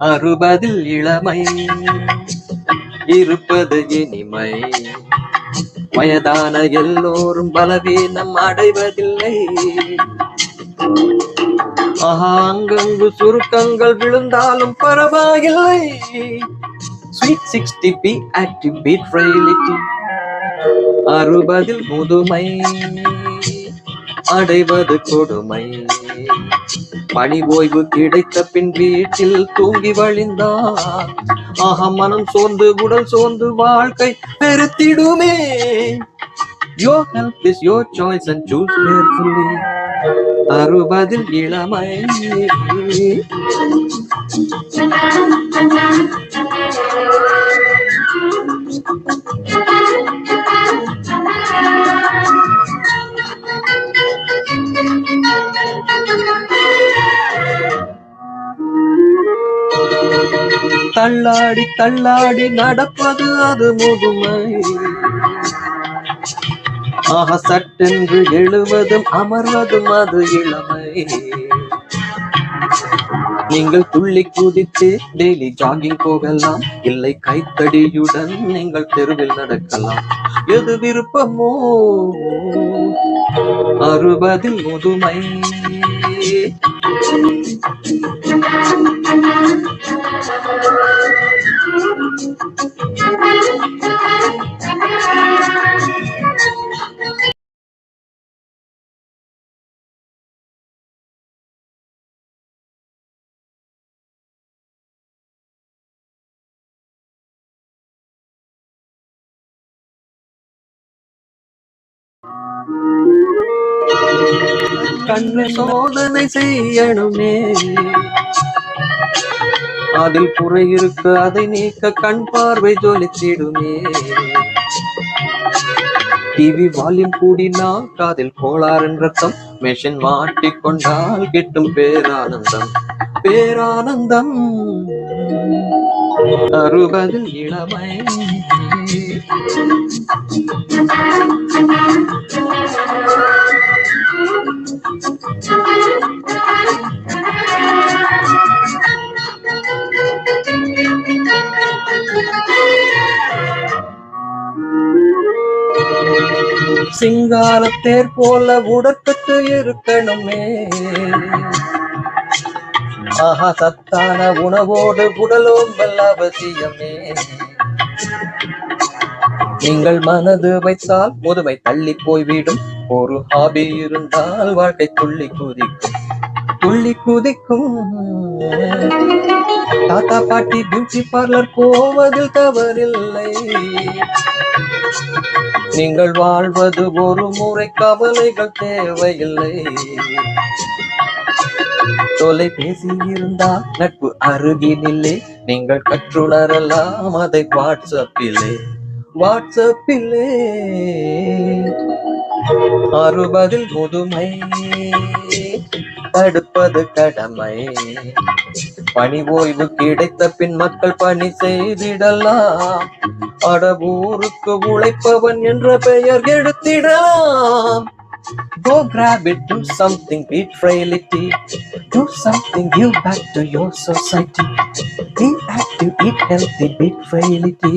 அறுபதில் இளமை இருப்பது இனிமை, வயதான எல்லோரும் பலவீனம் அடைவதில்லை. அங்கங்கு சுருக்கங்கள் விழுந்தாலும் பரவாயில்லை. Sweet 60 be active, beat frailty. 60 முதுமை அடைவது கொடுமை. பணி ஓய்வு கிடைத்த பின் வீட்டில் தூங்கி வழிந்தார். மனம் சோர்ந்து உடல் சோர்ந்து வாழ்க்கை பெருத்திடுமே. Your health is your choice and choose carefully. 60 இளமை. தள்ளாடி தள்ளாடி நடப்பது அது முதுமை. சட்டென்று எழுவதும் அமர்வதும் அது இளமை. நீங்கள் துள்ளி குதித்து டெய்லி ஜாகிங் போகலாம், இல்லை கைத்தடியுடன் நீங்கள் தெருவில் நடக்கலாம். எது விருப்பமோ 60 முதுமை. கண்ணு சோதனை செய்யணுமே, அதில் குறை இருக்கு அதை நீக்க கண் பார்வை ஜொலித்திடுமே. டிவி வால்யூம் கூடினால் காதில் கோளாறின் ரத்தம், மெஷின் மாட்டிக்கொண்டால் கிட்டும் பேரானந்தம். பேரானந்தம் 60 இளமை. சிங்காரத்தேர் போல உடற்கட்டு இருக்கணுமே. சத்தான உணவோடு உடலோம்பல் அவசியமே. நீங்கள் மனது வைத்தால் முதுமை தள்ளி போய்விடும். ஒரு ஹாபி இருந்தால் வாழ்க்கை துள்ளி குதிக்கும், துள்ளி குதிக்கும். தாத்தா பாட்டி பியூட்டி பார்லர் போவதில் தவறில்லை. நீங்கள் வாழ்வது ஒரு முறை, கவலைகள் தேவையில்லை. தொலைபேசி இருந்தால் நட்பு அருகினில்லை. நீங்கள் கற்றுணரலாம் அதை வாட்ஸ்அப்பிலே. 60 முதுமை தடுப்பது கடமை. பணி ஓய்வு கிடைத்த பின் மக்கள் பணி செய்திடலாம். அடவூருக்கு உழைப்பவன் என்ற பெயர் எடுத்திடலாம். Go grab it, do something, beat frailty. Do something, give back to your society. Be active, eat healthy, beat frailty.